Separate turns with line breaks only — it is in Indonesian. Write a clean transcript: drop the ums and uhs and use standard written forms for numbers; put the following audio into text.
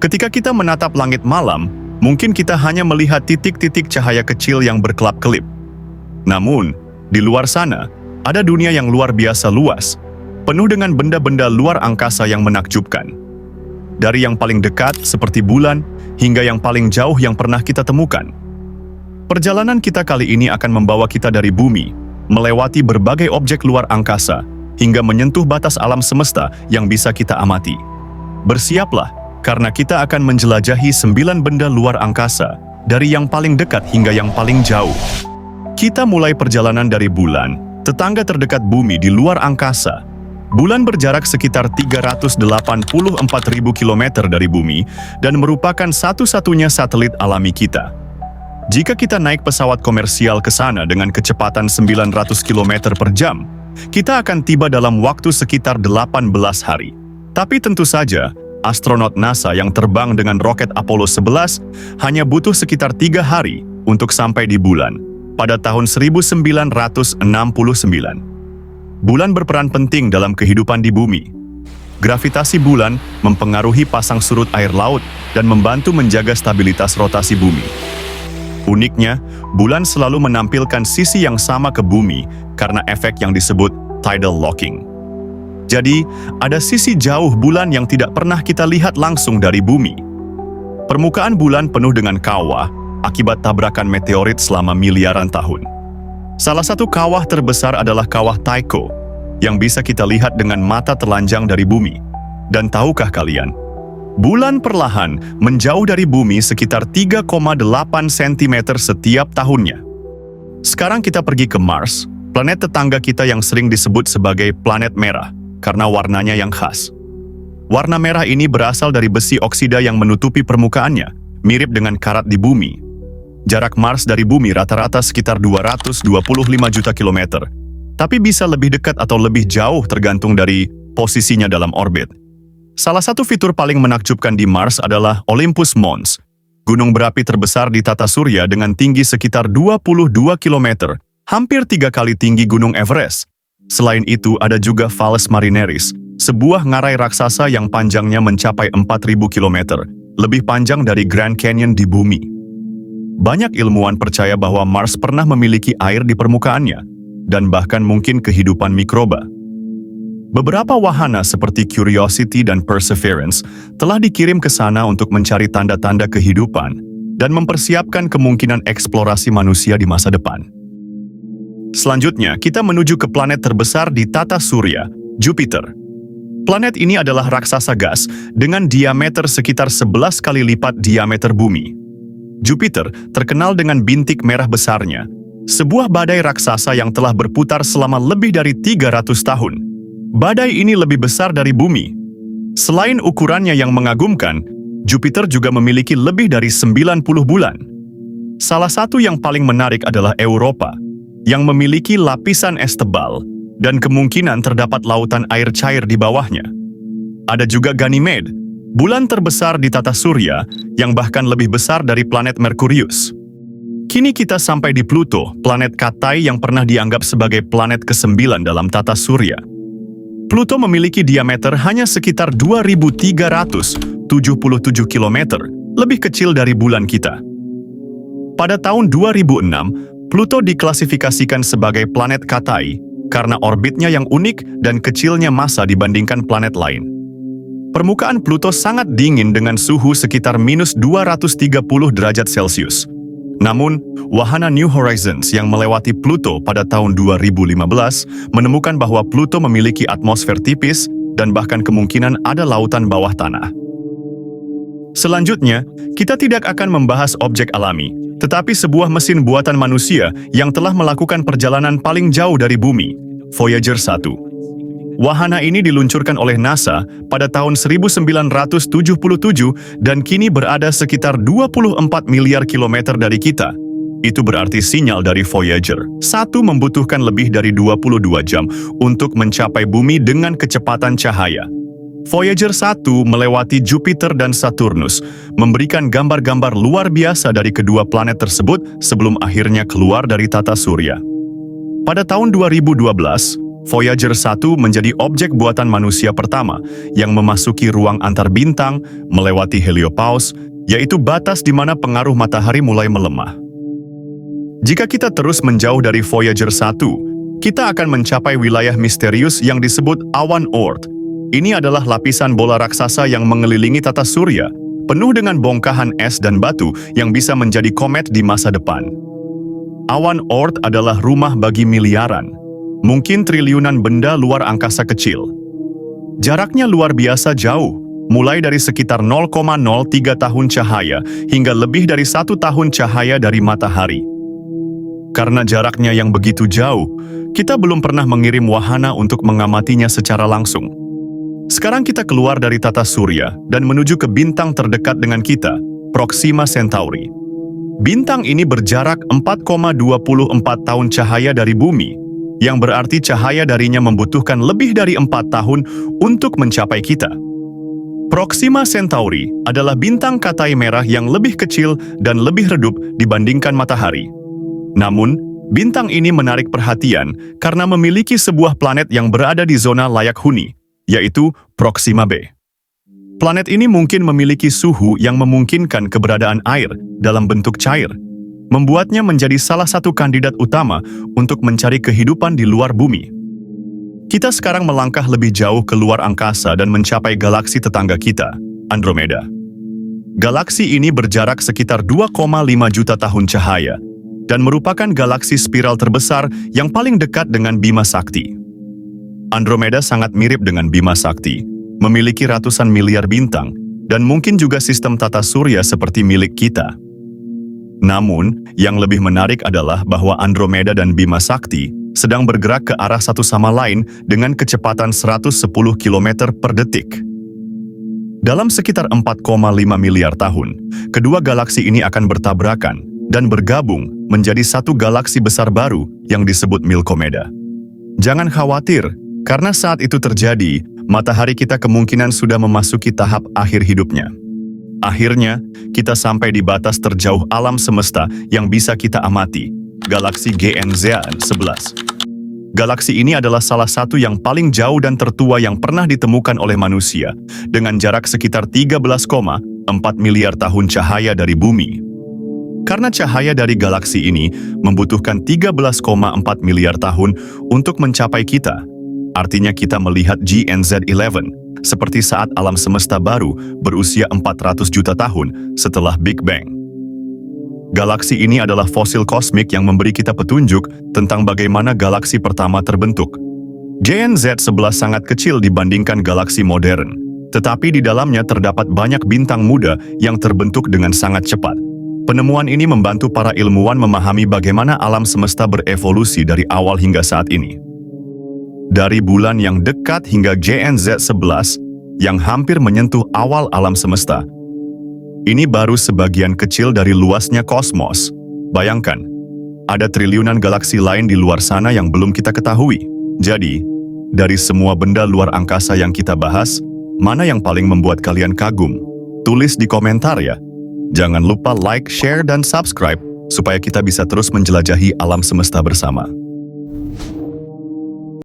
Ketika kita menatap langit malam, mungkin kita hanya melihat titik-titik cahaya kecil yang berkelap-kelip. Namun, di luar sana, ada dunia yang luar biasa luas, penuh dengan benda-benda luar angkasa yang menakjubkan. Dari yang paling dekat, seperti bulan, hingga yang paling jauh yang pernah kita temukan. Perjalanan kita kali ini akan membawa kita dari bumi, melewati berbagai objek luar angkasa, hingga menyentuh batas alam semesta yang bisa kita amati. Bersiaplah, karena kita akan menjelajahi 9 benda luar angkasa, dari yang paling dekat hingga yang paling jauh. Kita mulai perjalanan dari bulan, tetangga terdekat bumi di luar angkasa. Bulan berjarak sekitar 384.000 km dari bumi dan merupakan satu-satunya satelit alami kita. Jika kita naik pesawat komersial ke sana dengan kecepatan 900 km per jam, kita akan tiba dalam waktu sekitar 18 hari. Tapi tentu saja, astronot NASA yang terbang dengan roket Apollo 11 hanya butuh sekitar 3 hari untuk sampai di bulan pada tahun 1969. Bulan berperan penting dalam kehidupan di bumi. Gravitasi bulan mempengaruhi pasang surut air laut dan membantu menjaga stabilitas rotasi bumi. Uniknya, bulan selalu menampilkan sisi yang sama ke bumi karena efek yang disebut tidal locking. Jadi, ada sisi jauh bulan yang tidak pernah kita lihat langsung dari bumi. Permukaan bulan penuh dengan kawah akibat tabrakan meteorit selama miliaran tahun. Salah satu kawah terbesar adalah kawah Tycho, yang bisa kita lihat dengan mata telanjang dari bumi. Dan tahukah kalian, bulan perlahan menjauh dari bumi sekitar 3,8 cm setiap tahunnya. Sekarang kita pergi ke Mars, planet tetangga kita yang sering disebut sebagai planet merah, karena warnanya yang khas. Warna merah ini berasal dari besi oksida yang menutupi permukaannya, mirip dengan karat di bumi. Jarak Mars dari bumi rata-rata sekitar 225 juta kilometer, tapi bisa lebih dekat atau lebih jauh tergantung dari posisinya dalam orbit. Salah satu fitur paling menakjubkan di Mars adalah Olympus Mons, gunung berapi terbesar di tata surya dengan tinggi sekitar 22 km, hampir 3 kali tinggi Gunung Everest. Selain itu ada juga Valles Marineris, sebuah ngarai raksasa yang panjangnya mencapai 4.000 km, lebih panjang dari Grand Canyon di bumi. Banyak ilmuwan percaya bahwa Mars pernah memiliki air di permukaannya, dan bahkan mungkin kehidupan mikroba. Beberapa wahana seperti Curiosity dan Perseverance telah dikirim ke sana untuk mencari tanda-tanda kehidupan dan mempersiapkan kemungkinan eksplorasi manusia di masa depan. Selanjutnya, kita menuju ke planet terbesar di tata surya, Jupiter. Planet ini adalah raksasa gas dengan diameter sekitar 11 kali lipat diameter bumi. Jupiter terkenal dengan bintik merah besarnya, sebuah badai raksasa yang telah berputar selama lebih dari 300 tahun. Badai ini lebih besar dari bumi. Selain ukurannya yang mengagumkan, Jupiter juga memiliki lebih dari 90 bulan. Salah satu yang paling menarik adalah Europa, yang memiliki lapisan es tebal dan kemungkinan terdapat lautan air cair di bawahnya. Ada juga Ganymede, bulan terbesar di tata surya yang bahkan lebih besar dari planet Merkurius. Kini kita sampai di Pluto, planet Katai yang pernah dianggap sebagai planet ke-9 dalam tata surya. Pluto memiliki diameter hanya sekitar 2.377 km, lebih kecil dari bulan kita. Pada tahun 2006, Pluto diklasifikasikan sebagai planet Katai karena orbitnya yang unik dan kecilnya massa dibandingkan planet lain. Permukaan Pluto sangat dingin dengan suhu sekitar minus 230 derajat Celcius. Namun, wahana New Horizons yang melewati Pluto pada tahun 2015 menemukan bahwa Pluto memiliki atmosfer tipis dan bahkan kemungkinan ada lautan bawah tanah. Selanjutnya, kita tidak akan membahas objek alami, tetapi sebuah mesin buatan manusia yang telah melakukan perjalanan paling jauh dari bumi, Voyager 1. Wahana ini diluncurkan oleh NASA pada tahun 1977 dan kini berada sekitar 24 miliar kilometer dari kita. Itu berarti sinyal dari Voyager 1 membutuhkan lebih dari 22 jam untuk mencapai bumi dengan kecepatan cahaya. Voyager 1 melewati Jupiter dan Saturnus, memberikan gambar-gambar luar biasa dari kedua planet tersebut sebelum akhirnya keluar dari tata surya. Pada tahun 2012, Voyager 1 menjadi objek buatan manusia pertama yang memasuki ruang antar bintang melewati heliopause, yaitu batas di mana pengaruh matahari mulai melemah. Jika kita terus menjauh dari Voyager 1, kita akan mencapai wilayah misterius yang disebut awan Oort. Ini adalah lapisan bola raksasa yang mengelilingi tata surya, penuh dengan bongkahan es dan batu yang bisa menjadi komet di masa depan. Awan Oort adalah rumah bagi miliaran, mungkin triliunan benda luar angkasa kecil. Jaraknya luar biasa jauh, mulai dari sekitar 0,03 tahun cahaya hingga lebih dari 1 tahun cahaya dari matahari. Karena jaraknya yang begitu jauh, kita belum pernah mengirim wahana untuk mengamatinya secara langsung. Sekarang kita keluar dari tata surya dan menuju ke bintang terdekat dengan kita, Proxima Centauri. Bintang ini berjarak 4,24 tahun cahaya dari bumi, yang berarti cahaya darinya membutuhkan lebih dari 4 tahun untuk mencapai kita. Proxima Centauri adalah bintang katai merah yang lebih kecil dan lebih redup dibandingkan matahari. Namun, bintang ini menarik perhatian karena memiliki sebuah planet yang berada di zona layak huni, yaitu Proxima b. Planet ini mungkin memiliki suhu yang memungkinkan keberadaan air dalam bentuk cair, membuatnya menjadi salah satu kandidat utama untuk mencari kehidupan di luar bumi. Kita sekarang melangkah lebih jauh ke luar angkasa dan mencapai galaksi tetangga kita, Andromeda. Galaksi ini berjarak sekitar 2,5 juta tahun cahaya dan merupakan galaksi spiral terbesar yang paling dekat dengan Bima Sakti. Andromeda sangat mirip dengan Bima Sakti, memiliki ratusan miliar bintang, dan mungkin juga sistem tata surya seperti milik kita. Namun, yang lebih menarik adalah bahwa Andromeda dan Bima Sakti sedang bergerak ke arah satu sama lain dengan kecepatan 110 km per detik. Dalam sekitar 4,5 miliar tahun, kedua galaksi ini akan bertabrakan dan bergabung menjadi satu galaksi besar baru yang disebut Milkomeda. Jangan khawatir, karena saat itu terjadi, matahari kita kemungkinan sudah memasuki tahap akhir hidupnya. Akhirnya, kita sampai di batas terjauh alam semesta yang bisa kita amati, galaksi GN-Z11. Galaksi ini adalah salah satu yang paling jauh dan tertua yang pernah ditemukan oleh manusia, dengan jarak sekitar 13,4 miliar tahun cahaya dari bumi. Karena cahaya dari galaksi ini membutuhkan 13,4 miliar tahun untuk mencapai kita, artinya kita melihat GN-Z11 seperti saat alam semesta baru berusia 400 juta tahun setelah Big Bang. Galaksi ini adalah fosil kosmik yang memberi kita petunjuk tentang bagaimana galaksi pertama terbentuk. GN-Z11 sangat kecil dibandingkan galaksi modern, tetapi di dalamnya terdapat banyak bintang muda yang terbentuk dengan sangat cepat. Penemuan ini membantu para ilmuwan memahami bagaimana alam semesta berevolusi dari awal hingga saat ini. Dari bulan yang dekat hingga GN-Z11 yang hampir menyentuh awal alam semesta. Ini baru sebagian kecil dari luasnya kosmos. Bayangkan, ada triliunan galaksi lain di luar sana yang belum kita ketahui. Jadi, dari semua benda luar angkasa yang kita bahas, mana yang paling membuat kalian kagum? Tulis di komentar ya. Jangan lupa like, share, dan subscribe supaya kita bisa terus menjelajahi alam semesta bersama.